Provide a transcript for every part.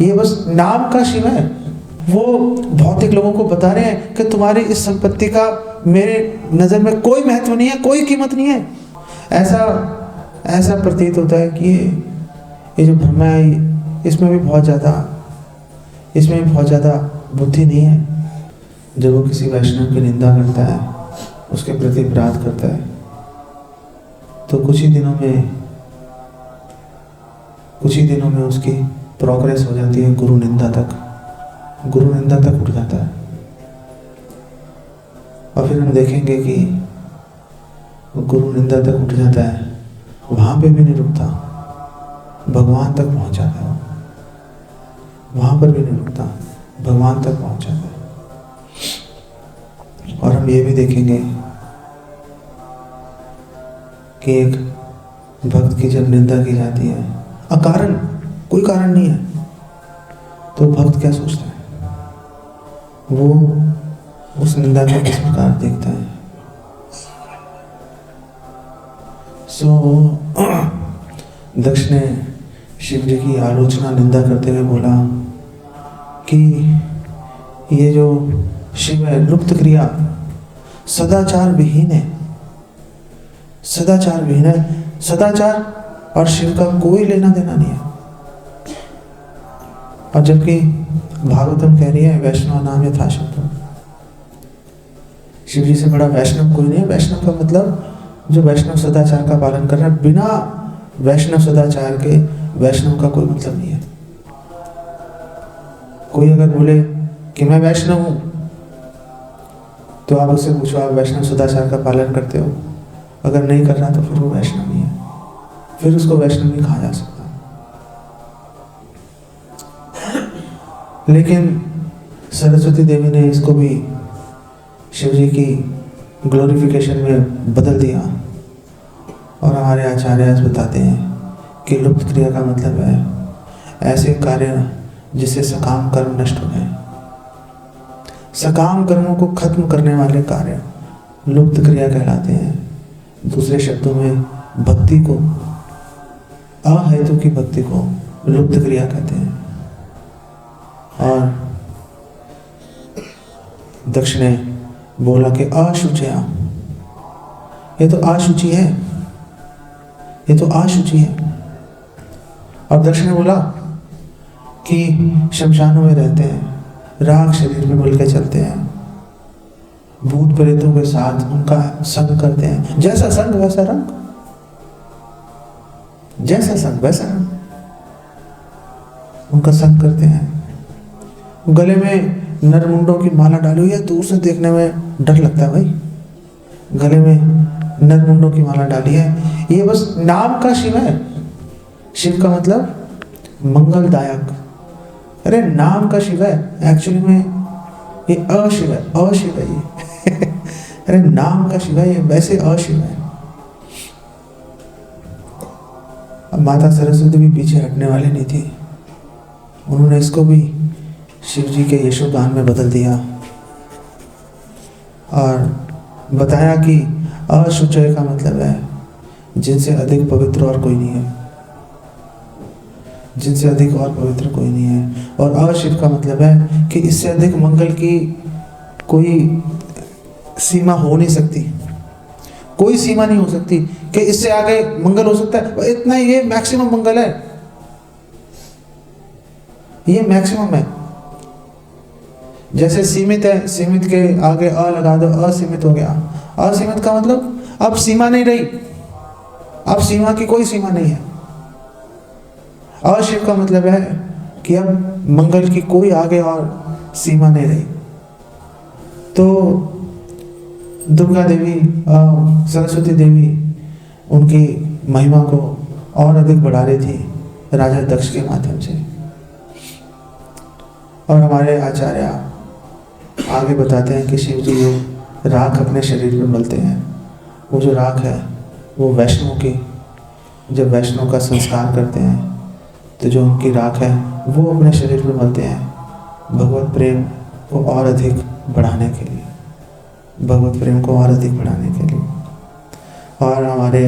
ये बस नाम का शिव है। वो भौतिक लोगों को बता रहे हैं कि तुम्हारी इस संपत्ति का मेरे नज़र में कोई महत्व नहीं है, कोई कीमत नहीं है। ऐसा प्रतीत होता है कि ये जो ब्रह्मा है इसमें भी बहुत ज़्यादा बुद्धि नहीं है। जब वो किसी वैष्णव की निंदा करता है, उसके प्रति अपराध करता है, तो कुछ ही दिनों में उसकी प्रोग्रेस हो जाती है गुरु निंदा तक उठ जाता है। और फिर हम देखेंगे कि गुरु निंदा तक उठ जाता है, वहाँ पे भी नहीं रुकता, भगवान तक पहुँच जाता है। वहाँ पर भी नहीं रुकता, भगवान तक पहुँच जाता है। और हम ये भी देखेंगे कि एक भक्त की जब निंदा की जाती है अकारण, कोई कारण नहीं है, तो भक्त क्या सोचता है? वो उस निंदा को किस प्रकार देखता है? दक्ष ने शिव जी की आलोचना निंदा करते हुए बोला कि ये जो शिव है लुप्त क्रिया, सदाचार विहीन है। सदाचार और शिव का कोई लेना देना नहीं है। और जबकि भागवतम कह रही है वैष्णव नाम यथा शब्द, शिव जी से बड़ा वैष्णव कोई नहीं है। वैष्णव का मतलब जो वैष्णव सदाचार का पालन कर रहा है। बिना वैष्णव सदाचार के वैष्णव का कोई मतलब नहीं है। कोई अगर बोले कि मैं वैष्णव हूं, तो आप उससे पूछो आप वैष्णव सदाचार का पालन करते हो? अगर नहीं कर रहा तो फिर वो वैष्णव नहीं है, फिर उसको वैष्णव नहीं कहा जा सकता। लेकिन सरस्वती देवी ने इसको भी शिव जी की ग्लोरिफिकेशन में बदल दिया। और हमारे आचार्य बताते हैं कि लुप्त क्रिया का मतलब है ऐसे कार्य जिससे सकाम कर्म नष्ट हो गए। सकाम कर्मों को खत्म करने वाले कार्य लुप्त क्रिया कहलाते हैं। दूसरे शब्दों में भक्ति को, अहेतु की भक्ति को लुप्त क्रिया कहते हैं। और दक्ष ने बोला कि अशुचया, ये तो अशुचि है, ये तो अशुचि है। और दक्ष ने बोला कि शमशानों में रहते हैं, राख शरीर में मिल के चलते हैं, भूत प्रेतों के साथ उनका संग करते हैं। जैसा संग वैसा रंग, जैसा संग वैसा रंग, उनका संग करते हैं। गले में नरमुंडों की माला डाली हुई है, दूर से देखने में डर लगता है भाई। गले में नरमुंडों की माला डाली है, ये बस नाम का शिव है। शिव का मतलब मंगलदायक। अरे नाम का शिव है, एक्चुअली में ये अशिव है, अशिव है ये। अरे नाम का शिव है, ये वैसे अशिव है। अब माता सरस्वती भी पीछे हटने वाली नहीं थी, उन्होंने इसको भी शिव जी के यशोगान में बदल दिया और बताया कि अशुचय का मतलब है जिनसे अधिक पवित्र और कोई नहीं है, जिनसे अधिक और पवित्र कोई नहीं है। और अशिव का मतलब है कि इससे अधिक मंगल की कोई सीमा हो नहीं सकती, कोई सीमा नहीं हो सकती कि इससे आगे मंगल हो सकता है। इतना ये मैक्सिमम मंगल है, ये मैक्सिमम है। जैसे सीमित है, सीमित के आगे अ लगा दो, असीमित हो गया। असीमित का मतलब अब सीमा नहीं रही, अब सीमा की कोई सीमा नहीं है। अशिव का मतलब है कि अब मंगल की कोई आगे और सीमा नहीं रही। तो दुर्गा देवी, सरस्वती देवी उनकी महिमा को और अधिक बढ़ा रही थी राजा दक्ष के माध्यम से। और हमारे आचार्य आगे बताते हैं कि शिव जी जो राख अपने शरीर में मलते हैं, वो जो राख है वो वैष्णव की, जब वैष्णव का संस्कार करते हैं तो जो उनकी राख है वो अपने शरीर में मलते हैं भगवत प्रेम को और अधिक बढ़ाने के लिए, भगवत प्रेम को और अधिक बढ़ाने के लिए। और हमारे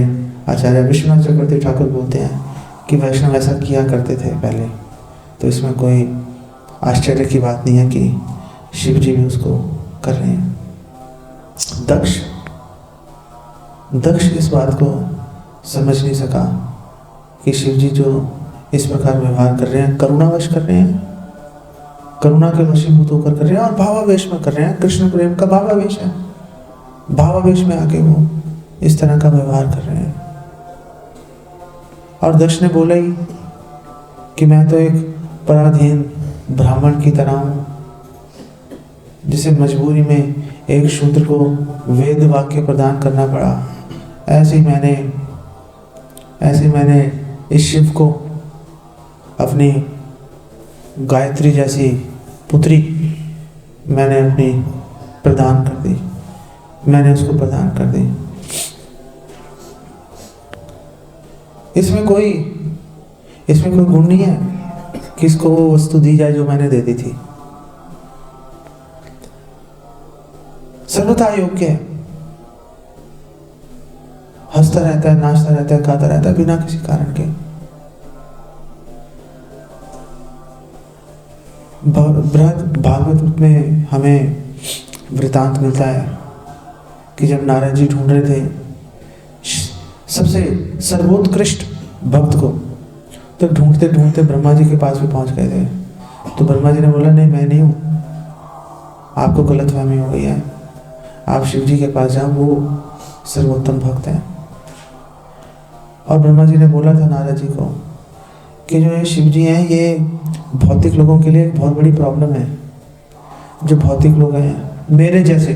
आचार्य विश्वनाथ चक्रवर्ती ठाकुर बोलते हैं कि वैष्णव ऐसा किया करते थे पहले, तो इसमें कोई आश्चर्य की बात नहीं है कि शिव जी भी उसको कर रहे हैं। दक्ष इस बात को समझ नहीं सका कि शिव जी जो इस प्रकार व्यवहार कर रहे हैं, करुणावश कर रहे हैं, करुणा के वशीभूत होकर कर रहे हैं और भावावेश में कर रहे हैं। कृष्ण प्रेम का भावावेश है, भावावेश में आके वो इस तरह का व्यवहार कर रहे हैं। और दक्ष ने बोला ही कि मैं तो एक पराधीन ब्राह्मण की तरह हूं, जिसे मजबूरी में एक शूद्र को वेद वाक्य प्रदान करना पड़ा। ऐसे ही मैंने इस शिव को अपनी गायत्री जैसी पुत्री मैंने अपनी प्रदान कर दी, मैंने उसको प्रदान कर दी। इसमें कोई गुण नहीं है कि इसको वो वस्तु दी जाए जो मैंने दे दी थी। सर्वथा योग्य है, हंसता रहता है, नाचता रहता है, गाता रहता है बिना किसी कारण के। बृहद भागवत में हमें वृतांत मिलता है कि जब नारद जी ढूंढ रहे थे सबसे सर्वोत्कृष्ट भक्त को, तो ढूंढते ढूंढते ब्रह्मा जी के पास भी पहुंच गए थे। तो ब्रह्मा जी ने बोला, नहीं मैं नहीं हूं, आपको गलतफहमी हो गई है, आप शिव जी के पास जाओ, वो सर्वोत्तम भक्त हैं। और ब्रह्मा जी ने बोला था नारद जी को कि जो ये शिव जी हैं, ये भौतिक लोगों के लिए एक बहुत बड़ी प्रॉब्लम है। जो भौतिक लोग हैं मेरे जैसे,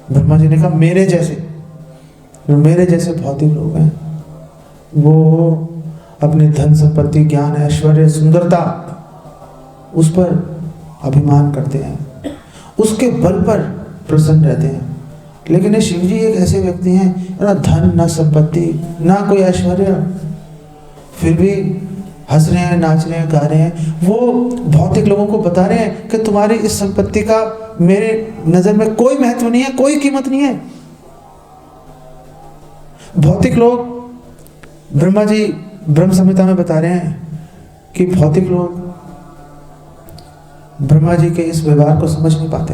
ब्रह्मा जी ने कहा मेरे जैसे, जो मेरे जैसे भौतिक लोग हैं, वो अपनी धन संपत्ति, ज्ञान, ऐश्वर्य, सुंदरता, उस पर अभिमान करते हैं, उसके बल पर प्रसन्न रहते हैं। लेकिन ये शिव जी एक ऐसे व्यक्ति हैं, ना धन, ना संपत्ति, ना कोई ऐश्वर्य, फिर भी हंस रहे हैं, नाच रहे हैं, गा रहे हैं। वो भौतिक लोगों को बता रहे हैं कि तुम्हारी इस संपत्ति का मेरे नजर में कोई महत्व नहीं है, कोई कीमत नहीं है। भौतिक लोग, ब्रह्मा जी ब्रह्म संहिता में बता रहे हैं कि भौतिक लोग ब्रह्मा जी के इस व्यवहार को समझ नहीं पाते।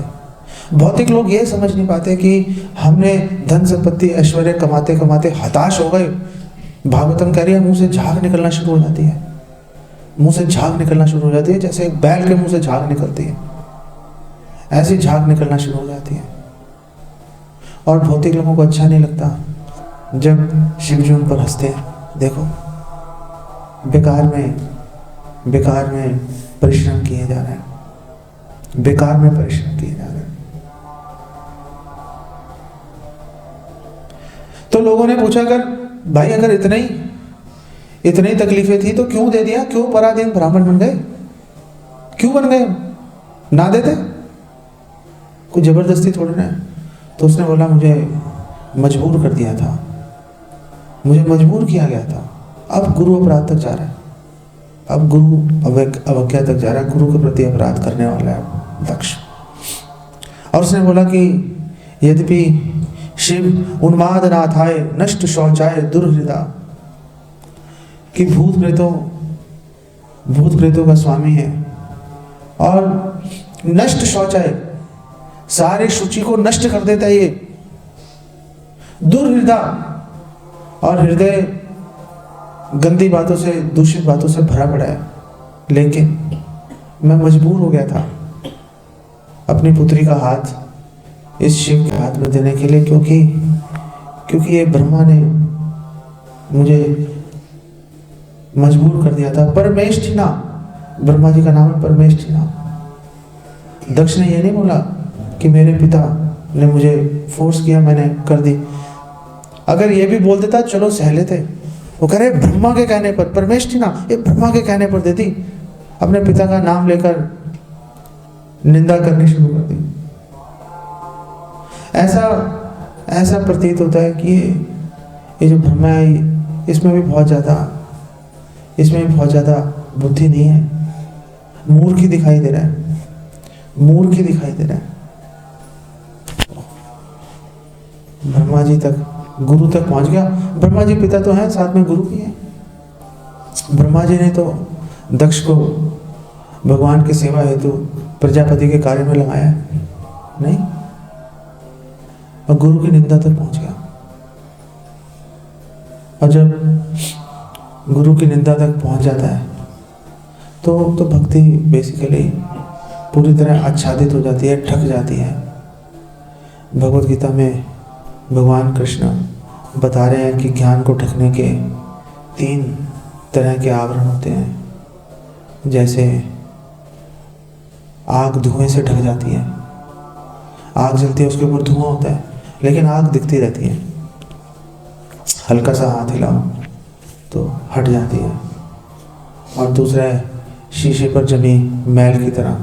भौतिक लोग ये समझ नहीं पाते कि हमने धन संपत्ति ऐश्वर्य कमाते कमाते हताश हो गए। भागवतम कह रही है मुंह से झाग निकलना शुरू हो जाती है, मुंह से झाग निकलना शुरू हो जाती है, जैसे एक बैल के मुंह से झाग निकलती है, ऐसी झाग निकलना शुरू हो जाती है। और भौतिक लोगों को अच्छा नहीं लगता जब शिव जी उन पर हंसते हैं। देखो बेकार में परिश्रम किए जा रहे हैं, बेकार में परिश्रम किए जा रहे हैं। तो लोगों ने पूछा, अगर भाई अगर इतनी तकलीफें थी तो क्यों दे दिया, क्यों पराधीन ब्राह्मण बन गए, क्यों बन गए, ना देते, कोई जबरदस्ती थोड़ी ना। तो उसने बोला मुझे मजबूर कर दिया था, मुझे मजबूर किया गया था। अब गुरु अपराध तक जा रहा है, अब गुरु अवज्ञा तक जा रहा है, गुरु के प्रति अपराध करने वाला है दक्ष। और उसने बोला कि यद्यपि शिव उन्माद नाथाय नष्ट शौचाय दुर्हृदा, कि भूत प्रेतों का स्वामी है और नष्ट शौचाय, सारे शुचि को नष्ट कर देता है ये, दुर्हृदा, और हृदय गंदी बातों से, दूषित बातों से भरा पड़ा है। लेकिन मैं मजबूर हो गया था अपनी पुत्री का हाथ इस शिव के हाथ में देने के लिए, क्योंकि ये ब्रह्मा ने मुझे मजबूर कर दिया था। परमेष्ठिना, ब्रह्मा जी का नाम है परमेष्ठिना। दक्ष ने ये नहीं बोला कि मेरे पिता ने मुझे फोर्स किया, मैंने कर दी। अगर ये भी बोल देता चलो सह लेते, वो कह रहे ब्रह्मा के कहने पर, परमेष्ठिना, ये ब्रह्मा के कहने पर देती। अपने पिता का नाम लेकर निंदा करनी शुरू कर दी। ऐसा प्रतीत होता है कि ये जो ब्रह्मा है इसमें भी बहुत ज़्यादा बुद्धि नहीं है, मूर्ख ही दिखाई दे रहा है, मूर्ख ही दिखाई दे रहा है। ब्रह्मा जी तक, गुरु तक पहुंच गया। ब्रह्मा जी पिता तो हैं, साथ में गुरु भी हैं। ब्रह्मा जी ने तो दक्ष को भगवान की सेवा हेतु प्रजापति के कार्य में लगाया? नहीं, और गुरु की निंदा तक पहुंच गया। और जब गुरु की निंदा तक पहुंच जाता है तो भक्ति बेसिकली पूरी तरह आच्छादित हो जाती है, ढक जाती है। भगवत गीता में भगवान कृष्ण बता रहे हैं कि ज्ञान को ढकने के 3 तरह के आवरण होते हैं। जैसे आग धुएं से ढक जाती है, आग जलती है उसके ऊपर धुआं होता है लेकिन आग दिखती रहती है, हल्का सा हाथ हिलाओ तो हट जाती है। और दूसरा है शीशे पर जमी मैल की तरह,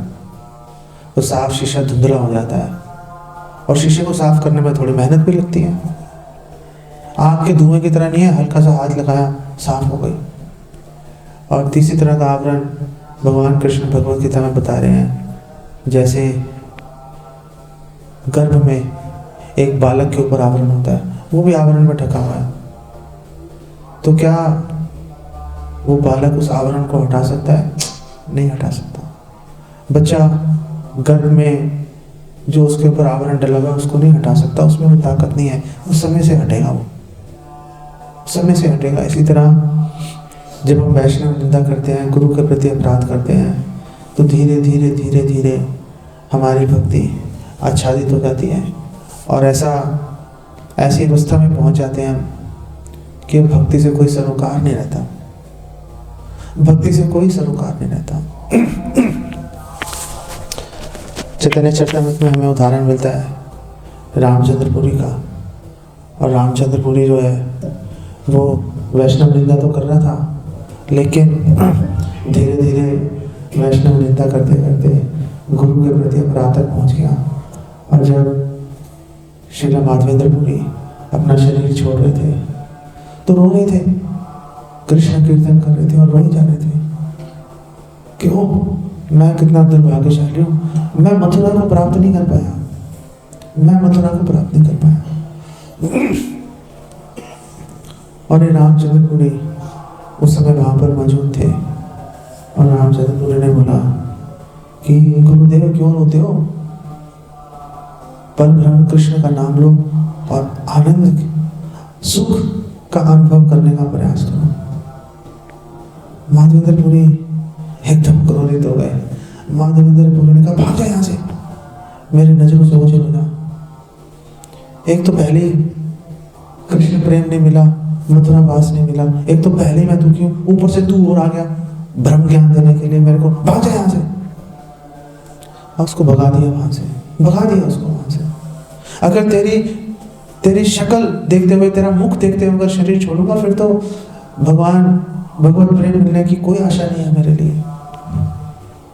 तो साफ शीशा धुंधला हो जाता है और शीशे को साफ करने में थोड़ी मेहनत भी लगती है। आग के धुएं की तरह नहीं है, हल्का सा हाथ लगाया साफ हो गई। और तीसरी तरह का आवरण भगवान कृष्ण भगवत गीता में बता रहे हैं, जैसे गर्भ में एक बालक के ऊपर आवरण होता है, वो भी आवरण में ढका हुआ है, तो क्या वो बालक उस आवरण को हटा सकता है? नहीं हटा सकता। बच्चा गर्भ में जो उसके ऊपर आवरण डला हुआ है उसको नहीं हटा सकता, उसमें वो ताकत नहीं है, वो समय से हटेगा, वो समय से हटेगा। इसी तरह जब हम वैष्णव निंदा करते हैं, गुरु के प्रति अपराध करते हैं, तो धीरे धीरे धीरे धीरे हमारी भक्ति आच्छादित हो जाती है और ऐसी अवस्था में पहुंच जाते हैं कि भक्ति से कोई सरोकार नहीं रहता, भक्ति से कोई सरोकार नहीं रहता। चैतन्य चरितामृत में हमें उदाहरण मिलता है रामचंद्रपुरी का। और रामचंद्रपुरी जो है वो वैष्णव निंदा तो कर रहा था, लेकिन धीरे धीरे वैष्णव निंदा करते करते गुरु के प्रति अपराध तक पहुंच गया। और जब श्रील माधवेंद्रपुरी अपना शरीर छोड़ रहे थे तो रो रहे थे, कृष्ण कीर्तन कर रहे थे और रोए जा रहे थे। क्यों? मैं कितना दुर्भाग्यशाली हूँ, मैं मथुरा को प्राप्त नहीं कर पाया, मैं मथुरा को प्राप्त नहीं कर पाया। और ये रामचंद्रपुरी उस समय वहां पर मौजूद थे और रामचंद्रपुरी ने बोला कि गुरुदेव क्यों रोते हो? परब्रह्म कृष्ण का नाम लो और आनंद सुख का अनुभव करने का प्रयास करो। माधवेंद्रपुरी एकदम क्रोधित हो गए। माधवेंद्रपुरी ने कहा भाग जा यहाँ से, मेरी नजरों से ओझल हो जा। एक तो पहले ही कृष्ण प्रेम नहीं मिला, मथुरा वास नहीं मिला, एक तो पहले ही मैं दुखी हूँ, ऊपर से तू और आ गया भ्रम ज्ञान देने के लिए मेरे को। भाग जा यहाँ से। और उसको भगा दिया वहां से, भगा दिया उसको वहां से। अगर तेरी शक्ल देखते हुए, तेरा मुख देखते हुए अगर शरीर छोड़ूंगा फिर तो भगवत प्रेम मिलने की कोई आशा नहीं है मेरे लिए।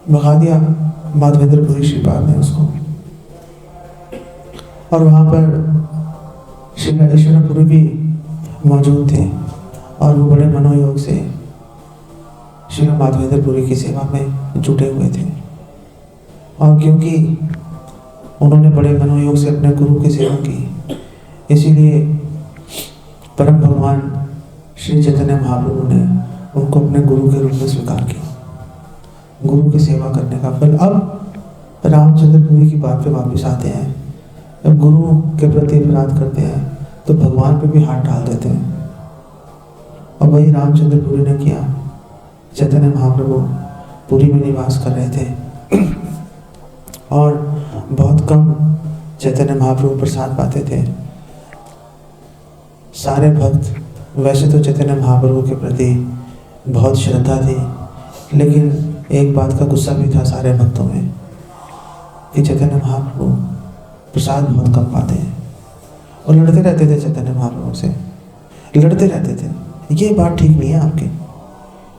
भगा दिया माधवेंद्रपुरी श्रीपाद ने उसको। और वहां पर श्री ईश्वरपुरी भी मौजूद थे और वो बड़े मनोयोग से श्री माधवेंद्रपुरी की सेवा में जुटे हुए थे। और क्योंकि उन्होंने बड़े मनोयोग से अपने गुरु की सेवा की, इसीलिए परम भगवान श्री चैतन्य महाप्रभु ने उनको अपने गुरु के रूप में स्वीकार किया, गुरु की सेवा करने का फल। अब रामचंद्रपुरी की बात पे वापस आते हैं। जब गुरु के प्रति अपराध करते हैं तो भगवान पे भी हाथ डाल देते हैं, और वही रामचंद्रपुरी ने किया। चैतन्य महाप्रभु पुरी में निवास कर रहे थे और बहुत कम चैतन्य महाप्रभु प्रसाद पाते थे। सारे भक्त, वैसे तो चैतन्य महाप्रभु के प्रति बहुत श्रद्धा थी, लेकिन एक बात का गुस्सा भी था सारे भक्तों में कि चैतन्य महाप्रभु प्रसाद बहुत कम पाते हैं। और लड़ते रहते थे चैतन्य महाप्रभु से, लड़ते रहते थे, ये बात ठीक नहीं है आपकी,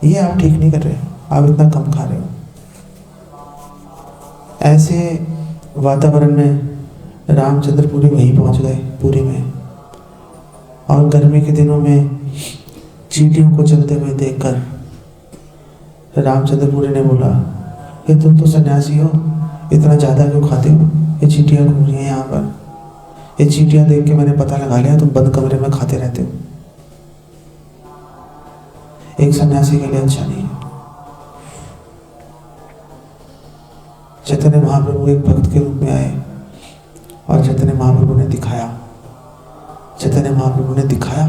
ये आप ठीक नहीं कर रहे, आप इतना कम खा रहे हो। ऐसे वातावरण में रामचंद्रपुरी वहीं पहुंच गए पुरी में। और गर्मी के दिनों में चींटियों को चलते हुए देखकर रामचंद्रपुरी ने बोला कि तुम तो सन्यासी हो, इतना ज़्यादा क्यों खाते हो? ये चींटियाँ घूम रही हैं यहाँ पर, ये चींटियाँ देख के मैंने पता लगा लिया तुम बंद कमरे में खाते रहते हो। एक सन्यासी के लिए अच्छा नहीं है। चैतन्य महाप्रभु एक भक्त के रूप में आए और चैतन्य महाप्रभु ने दिखाया, चैतन्य महाप्रभु ने दिखाया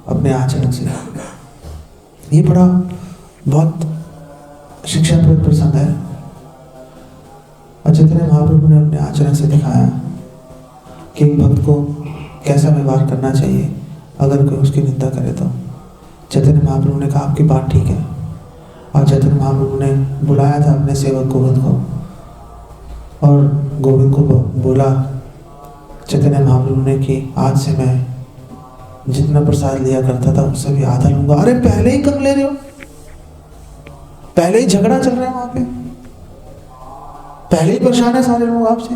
अपने आचरण से। ये बड़ा बहुत शिक्षाप्रद प्रसंग है। और चैतन्य महाप्रभु ने अपने आचरण से दिखाया कि एक भक्त को कैसा व्यवहार करना चाहिए अगर कोई उसकी निंदा करे तो। चैतन्य महाप्रभु ने कहा आपकी बात ठीक है, और चैतन्य महाप्रभु ने बुलाया था अपने सेवक गोविंद को, और गोविंद को बोला चैतन्य महाप्रभु ने कि आज से मैं जितना प्रसाद लिया करता था उससे भी आधा लूंगा। अरे पहले ही कम ले रहे हो, पहले ही झगड़ा चल रहा है वहां पे, पहले ही परेशान है सारे लोग आपसे।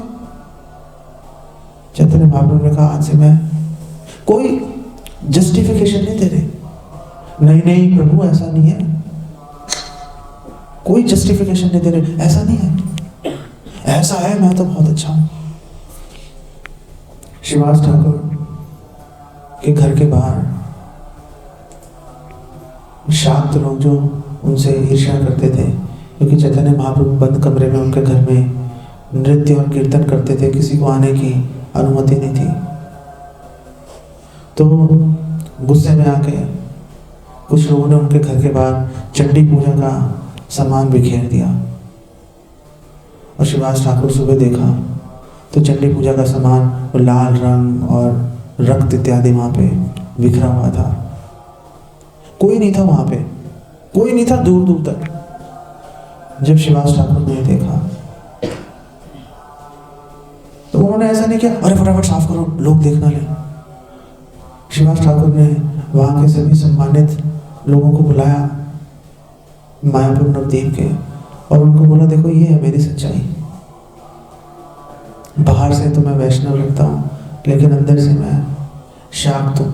चैतन्य महाप्रभु ने कहा आज से मैं, कोई जस्टिफिकेशन नहीं दे रहे, नहीं नहीं प्रभु ऐसा नहीं है, कोई जस्टिफिकेशन नहीं दे रहे, ऐसा नहीं है, ऐसा है, मैं तो बहुत अच्छा हूं। श्रीवास ठाकुर के घर के बाहर शाक्त लोग जो उनसे ईर्ष्या करते थे, क्योंकि चैतन्य महाप्रभु बंद कमरे में उनके घर में नृत्य और कीर्तन करते थे, किसी को आने की अनुमति नहीं थी। तो गुस्से में आके कुछ लोगों ने उनके घर के बाहर चंडी पूजा का सामान बिखेर दिया। और श्रीवास ठाकुर सुबह देखा तो चंडी पूजा का सामान, वो लाल रंग और रक्त इत्यादि वहां पे बिखरा हुआ था। कोई नहीं था वहां पे, कोई नहीं था दूर दूर तक। जब श्रीवास ठाकुर ने देखा तो उन्होंने ऐसा नहीं किया अरे फटाफट साफ करो लोग देख ना ले। श्रीवास ठाकुर ने वहां के सभी सम्मानित लोगों को बुलाया मायापुर नवद्वीप के, और उनको बोला देखो ये है मेरी सच्चाई, बाहर से तो मैं वैष्णव लगता हूँ लेकिन अंदर से मैं शाक्त हूँ।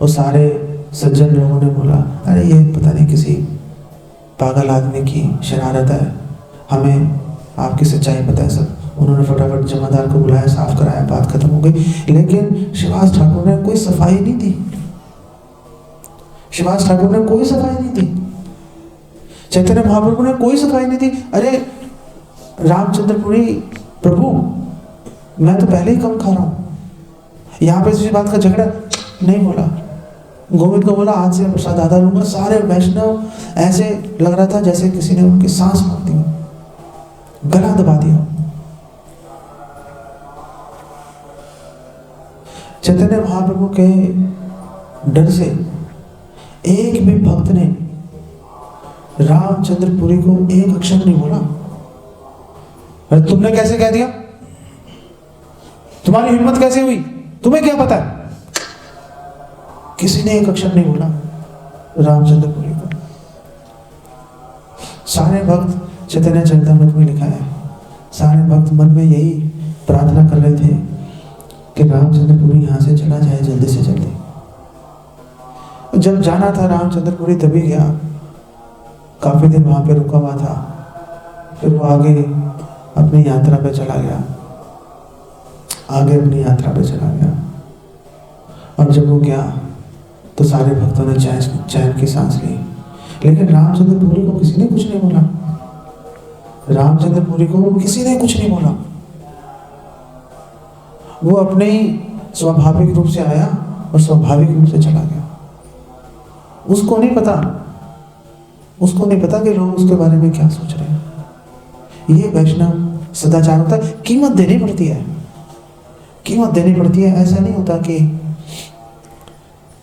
और सारे सज्जन लोगों ने बोला अरे ये पता नहीं किसी पागल आदमी की शरारत है, हमें आपकी सच्चाई पता है सब। उन्होंने फटाफट जमादार को बुलाया, साफ कराया, बात खत्म हो गई। लेकिन श्रीवास ठाकुर ने कोई सफाई नहीं दी, श्रीवास ठाकुर ने कोई सफाई नहीं दी, चैतन्य महाप्रभु ने कोई सफाई नहीं दी। अरे रामचंद्रपुरी प्रभु मैं तो पहले ही कम खा रहा हूं, यहाँ पे इस बात का झगड़ा नहीं बोला। गोविंद को बोला आज से प्रसाद आधा लूंगा। सारे वैष्णव ऐसे लग रहा था जैसे किसी ने उनकी सांस रोक दी, गला दबा दिया। चैतन्य महाप्रभु के डर से एक भी भक्त ने रामचंद्रपुरी को एक अक्षर नहीं बोला। अरे तुमने कैसे कह दिया, तुम्हारी हिम्मत कैसे हुई, तुम्हें क्या पता है? किसी ने एक अक्षर नहीं बोला रामचंद्रपुरी को। सारे भक्त चैतन्य चरितामृत में लिखा है, सारे भक्त मन में यही प्रार्थना कर रहे थे कि रामचंद्रपुरी यहां से चला जाए जल्दी से जल्दी। जब जाना था रामचंद्रपुरी तभी गया, काफी दिन वहां पे रुका हुआ था, फिर वो आगे अपनी यात्रा पे चला गया, आगे अपनी यात्रा पे चला गया। और जब वो गया तो सारे भक्तों ने चैन की सांस ली, लेकिन रामचंद्रपुरी को किसी ने कुछ नहीं बोला, रामचंद्रपुरी को किसी ने कुछ नहीं बोला। वो अपने ही स्वाभाविक रूप से आया और स्वाभाविक रूप से चला गया। उसको नहीं पता, उसको नहीं पता कि लोग उसके बारे में क्या सोच रहे हैं। ये वैष्णव सदाचार होता है, कीमत देनी पड़ती है, कीमत देनी पड़ती है। ऐसा नहीं होता कि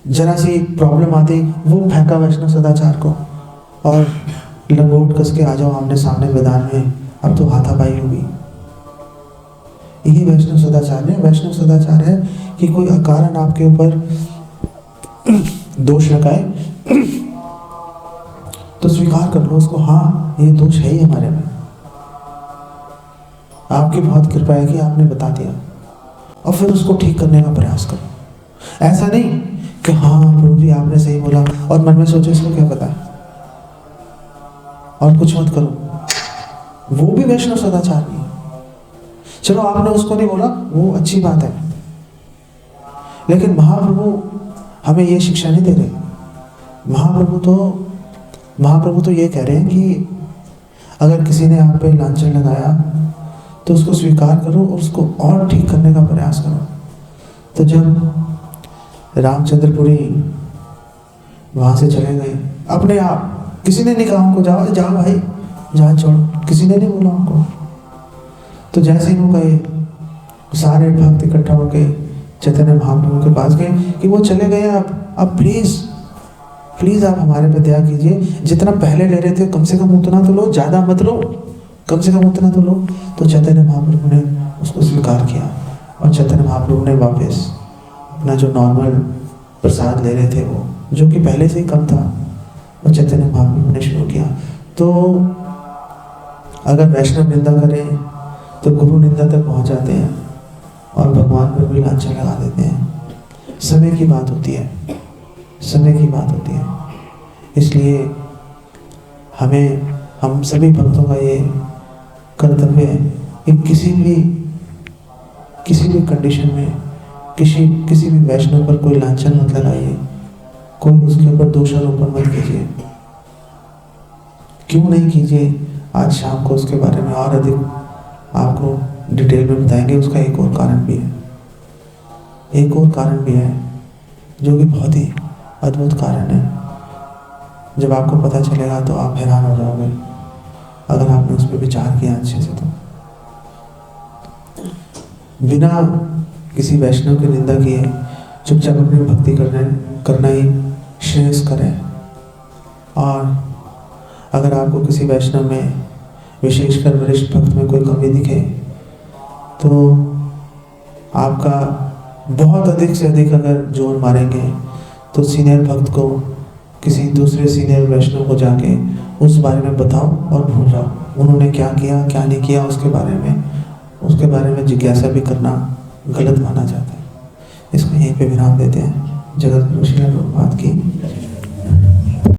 जरा सी प्रॉब्लम आती वो फेंका वैष्णव सदाचार को और लंगोट कस के आ जाओ आमने सामने मैदान में, अब तो हाथापाई होगी। यही वैष्णव सदाचार है। वैष्णव सदाचार है कि कोई अकारण आपके ऊपर दोष लगाए तो स्वीकार कर लो उसको, हाँ ये दोष है ही हमारे में, आपकी बहुत कृपा है कि आपने बता दिया, और फिर उसको ठीक करने का प्रयास करो। ऐसा नहीं कि हाँ प्रभु जी आपने सही बोला और मन में सोचो इसको क्या पता है और कुछ मत करो, वो भी वैष्णव सदाचार नहीं है। चलो आपने उसको नहीं बोला, वो अच्छी बात है, लेकिन महाप्रभु हमें ये शिक्षा नहीं दे रहे। महाप्रभु तो ये कह रहे हैं कि अगर किसी ने आप पे लांछन लगाया तो उसको स्वीकार करो और उसको और ठीक करने का प्रयास करो। तो जब रामचंद्रपुरी वहाँ से चले गए अपने आप, किसी ने नहीं कहा उनको जाओ जाओ भाई जहाँ छोड़ो, किसी ने नहीं बोला उनको। तो जैसे ही वो गए, सारे भक्त इकट्ठा होके चैतन्य महाप्रभु के पास गए कि वो चले गए, अब प्लीज आप हमारे पे दया कीजिए, जितना पहले ले रहे थे कम से कम उतना तो लो, ज़्यादा मत लो, कम से कम उतना तो लो। तो चैतन्य महाप्रभु ने उसको स्वीकार किया और चैतन्य महाप्रभु ने वापस अपना जो नॉर्मल प्रसाद ले रहे थे वो, जो कि पहले से ही कम था, और चैतन्य महाप्रभु ने शुरू किया। तो अगर वैष्णव निंदा करें तो गुरु निंदा तक पहुंच जाते हैं और भगवान पर भी लांछन लगा देते हैं। समय की बात होती है, समय की बात होती है। इसलिए हम सभी भक्तों का ये कर्तव्य है कि किसी भी कंडीशन में किसी भी वैष्णव पर कोई लांछन मत लगाइए, कोई उसके ऊपर दोषारोपण मत कीजिए। क्यों नहीं कीजिए, आज शाम को उसके बारे में और अधिक आपको डिटेल में बताएंगे। उसका एक और कारण भी है, एक और कारण भी है जो कि बहुत ही अद्भुत कारण है। जब आपको पता चलेगा तो आप हैरान हो जाओगे, अगर आपने उस पर विचार किया अच्छे से। तो बिना किसी वैष्णव की निंदा किए चुपचाप अपनी भक्ति करना ही श्रेयस्कर है। और अगर आपको किसी वैष्णव में, विशेषकर वरिष्ठ भक्त में कोई कमी दिखे तो आपका बहुत अधिक से अधिक अगर जोर मारेंगे तो सीनियर भक्त को, किसी दूसरे सीनियर वैष्णव को जाके उस बारे में बताओ और भूल जाओ। उन्होंने क्या किया क्या नहीं किया उसके बारे में जिज्ञासा भी करना गलत माना जाता है। इसको यहीं पे विराम देते हैं। जगत गुरु श्रील प्रभुपाद की